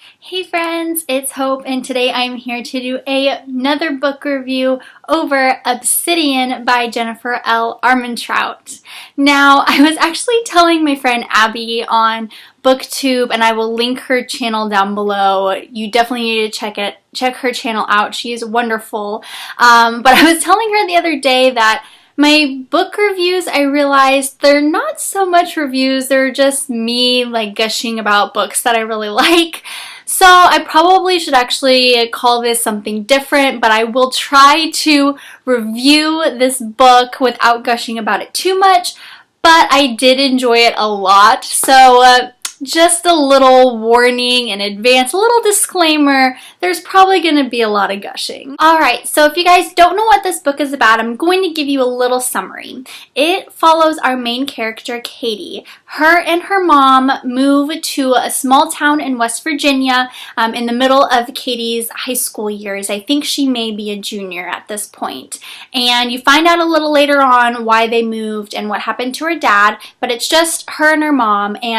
Hey friends, it's Hope, and today I'm here to do another book review over Obsidian by Jennifer L Armentrout. Now, I was actually telling my friend Abby on BookTube, and I will link her channel down below. You definitely need to check her channel out. She is wonderful. But I was telling her the other day that my book reviews, I realized they're not so much reviews, they're just me like gushing about books that I really like. So I probably should actually call this something different, but I will try to review this book without gushing about it too much. But I did enjoy it a lot, so just a little warning in advance, a little disclaimer, there's probably going to be a lot of gushing. Alright, so if you guys don't know what this book is about, I'm going to give you a little summary. It follows our main character, Katie. Her and her mom move to a small town in West Virginia in the middle of Katie's high school years. I think she may be a junior at this point. And you find out a little later on why they moved and what happened to her dad, but it's just her and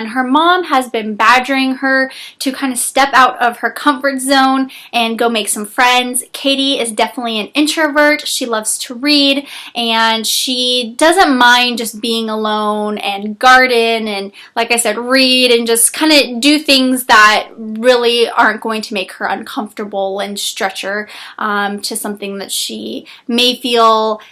her mom has been badgering her to kind of step out of her comfort zone and go make some friends. Katie is definitely an introvert. She loves to read, and she doesn't mind just being alone and garden and, like I said, read and just kind of do things that really aren't going to make her uncomfortable and stretch her to something that she may feel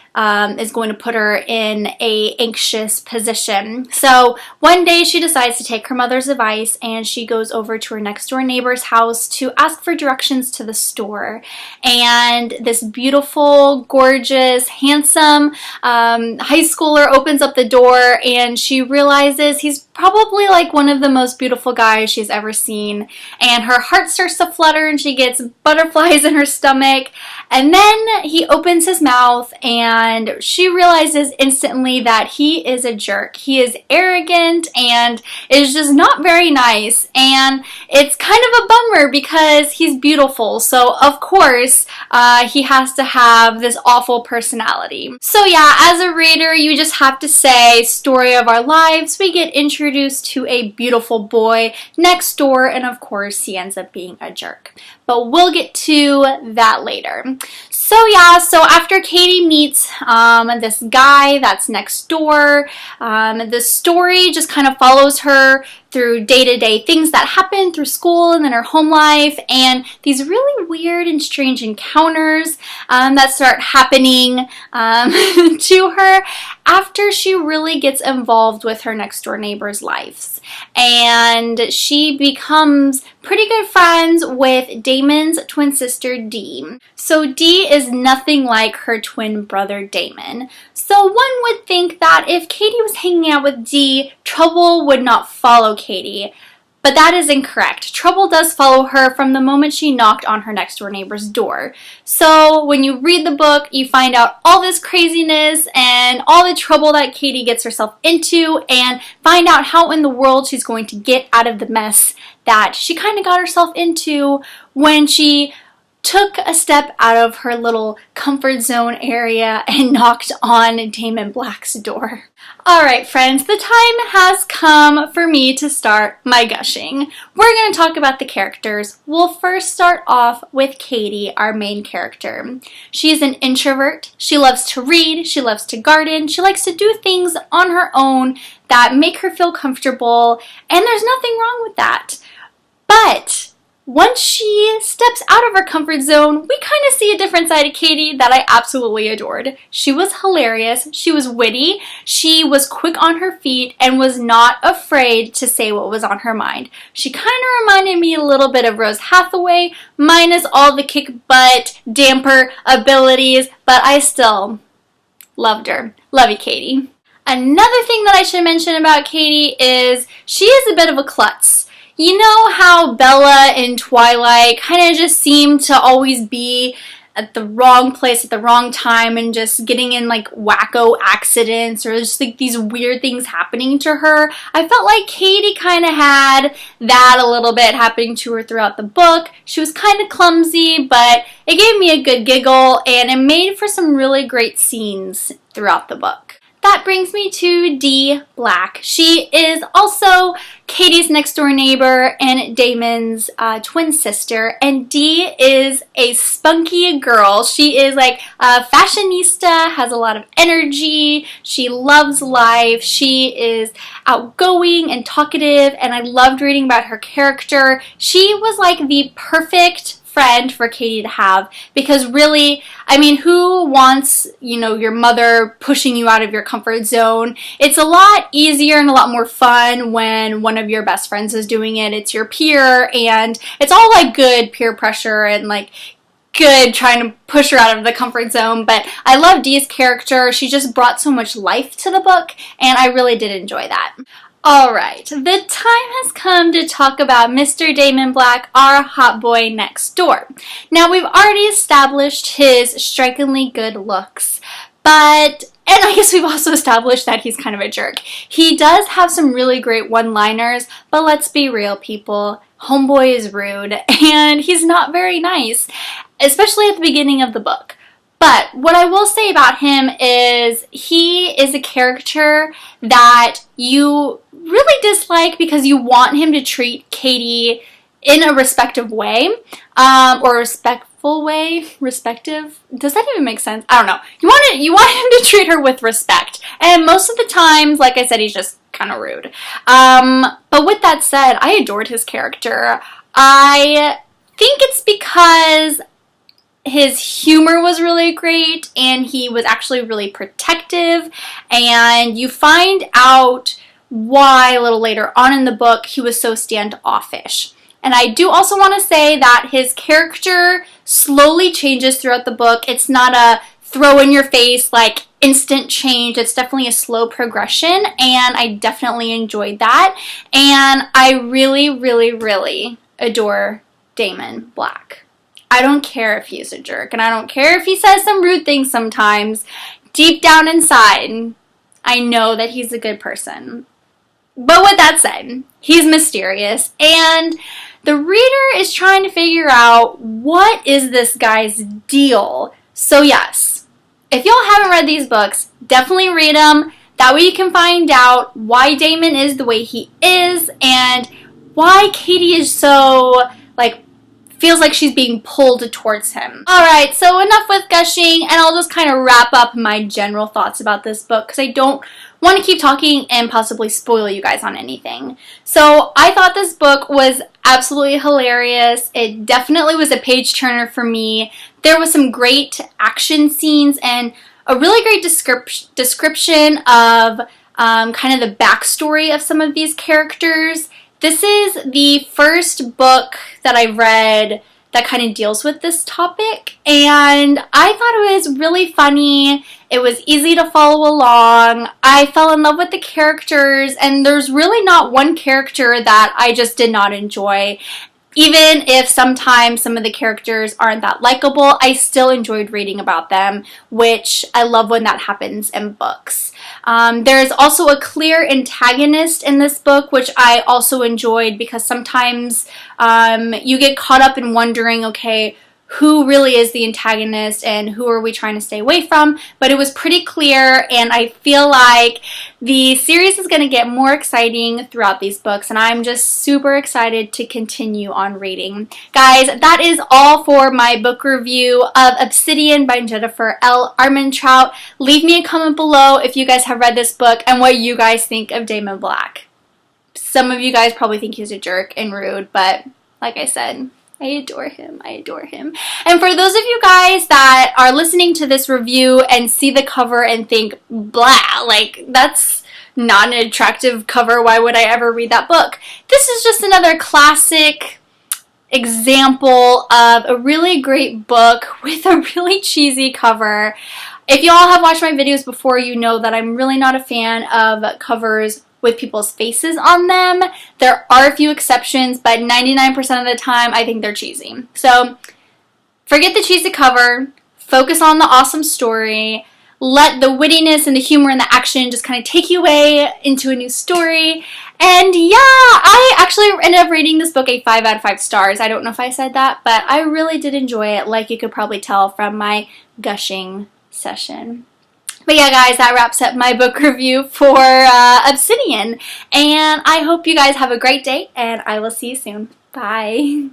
is going to put her in a anxious position. So one day she decides to take her mother's advice, and she goes over to her next door neighbor's house to ask for directions to the store. And this beautiful, gorgeous, handsome high schooler opens up the door, and she realizes he's probably like one of the most beautiful guys she's ever seen, and her heart starts to flutter and she gets butterflies in her stomach. And then he opens his mouth and she realizes instantly that he is a jerk. He is arrogant and is just not very nice, and it's kind of a bummer because he's beautiful, so of course he has to have this awful personality. So yeah, as a reader, you just have to say, story of our lives, we get introduced to a beautiful boy next door, and of course he ends up being a jerk. But we'll get to that later. So yeah, so after Katie meets this guy that's next door, the story just kind of follows her through day-to-day things that happen through school and then her home life, and these really weird and strange encounters that start happening to her after she really gets involved with her next door neighbor's lives. And she becomes pretty good friends with Damon's twin sister, Dee. So Dee is nothing like her twin brother, Damon. So one would think that if Katie was hanging out with Dee, trouble would not follow Katie. But that is incorrect. Trouble does follow her from the moment she knocked on her next door neighbor's door. So when you read the book, you find out all this craziness and all the trouble that Katie gets herself into, and find out how in the world she's going to get out of the mess that she kind of got herself into when she took a step out of her little comfort zone area and knocked on Damon Black's door. Alright friends, the time has come for me to start my gushing. We're going to talk about the characters. We'll first start off with Katie, our main character. She's an introvert. She loves to read. She loves to garden. She likes to do things on her own that make her feel comfortable, and there's nothing wrong with that. But once she steps out of her comfort zone, we kind of see a different side of Katie that I absolutely adored. She was hilarious, she was witty, she was quick on her feet, and was not afraid to say what was on her mind. She kind of reminded me a little bit of Rose Hathaway, minus all the kick butt, damper abilities, but I still loved her. Love you, Katie. Another thing that I should mention about Katie is she is a bit of a klutz. You know how Bella in Twilight kind of just seemed to always be at the wrong place at the wrong time and just getting in like wacko accidents or just like these weird things happening to her? I felt like Katie kind of had that a little bit happening to her throughout the book. She was kind of clumsy, but it gave me a good giggle and it made for some really great scenes throughout the book. that brings me to Dee Black. She is also Katie's next door neighbor and Damon's twin sister, and Dee is a spunky girl. She is like a fashionista, has a lot of energy, she loves life, she is outgoing and talkative, and I loved reading about her character. She was like the perfect friend for Katie to have, because really, I mean, who wants, you know, your mother pushing you out of your comfort zone? It's a lot easier and a lot more fun when one of your best friends is doing it. It's your peer, and it's all like good peer pressure and like good trying to push her out of the comfort zone. But I love Dee's character. She just brought so much life to the book, and I really did enjoy that. Alright, the time has come to talk about Mr. Damon Black, our hot boy next door. Now, we've already established his strikingly good looks, and I guess we've also established that he's kind of a jerk. He does have some really great one-liners, but let's be real, people. Homeboy is rude, and he's not very nice, especially at the beginning of the book. But what I will say about him is he is a character that you really dislike because you want him to treat Katie in a respective way, or respectful way. Respective? Does that even make sense? I don't know. You want him to treat her with respect, and most of the times, like I said, he's just kind of rude. But with that said, I adored his character. I think it's because his humor was really great, and he was actually really protective, and you find out why a little later on in the book he was so standoffish. And I do also want to say that his character slowly changes throughout the book. It's not a throw in your face like instant change. It's definitely a slow progression, and I definitely enjoyed that. And I really, really, really adore Damon Black. I don't care if he's a jerk, and I don't care if he says some rude things sometimes. Deep down inside, I know that he's a good person. But with that said, he's mysterious, and the reader is trying to figure out what is this guy's deal. So yes, if y'all haven't read these books, definitely read them. That way you can find out why Damon is the way he is, and why Katie is so, like, feels like she's being pulled towards him. Alright, so enough with gushing, and I'll just kind of wrap up my general thoughts about this book, because I don't want to keep talking and possibly spoil you guys on anything. So I thought this book was absolutely hilarious. It definitely was a page turner for me. There was some great action scenes and a really great description of kind of the backstory of some of these characters. This is the first book that I've read that kind of deals with this topic, and I thought it was really funny. It was easy to follow along. I fell in love with the characters, and there's really not one character that I just did not enjoy. Even if sometimes some of the characters aren't that likable, I still enjoyed reading about them, which I love when that happens in books. There's also a clear antagonist in this book, which I also enjoyed, because sometimes you get caught up in wondering, okay, who really is the antagonist and who are we trying to stay away from? But it was pretty clear, and I feel like the series is going to get more exciting throughout these books, and I'm just super excited to continue on reading. Guys, that is all for my book review of Obsidian by Jennifer L Armentrout. Leave me a comment below if you guys have read this book and what you guys think of Damon Black. Some of you guys probably think he's a jerk and rude, but like I said, I adore him. I adore him. And for those of you guys that are listening to this review and see the cover and think, blah, like, that's not an attractive cover, why would I ever read that book? This is just another classic example of a really great book with a really cheesy cover. If y'all have watched my videos before, you know that I'm really not a fan of covers with people's faces on them. There are a few exceptions, but 99% of the time, I think they're cheesy. So, forget the cheesy cover, focus on the awesome story, let the wittiness and the humor and the action just kind of take you away into a new story. And yeah, I actually ended up rating this book a 5 out of 5 stars. I don't know if I said that, but I really did enjoy it, like you could probably tell from my gushing session. But yeah, guys, that wraps up my book review for Obsidian. And I hope you guys have a great day, and I will see you soon. Bye.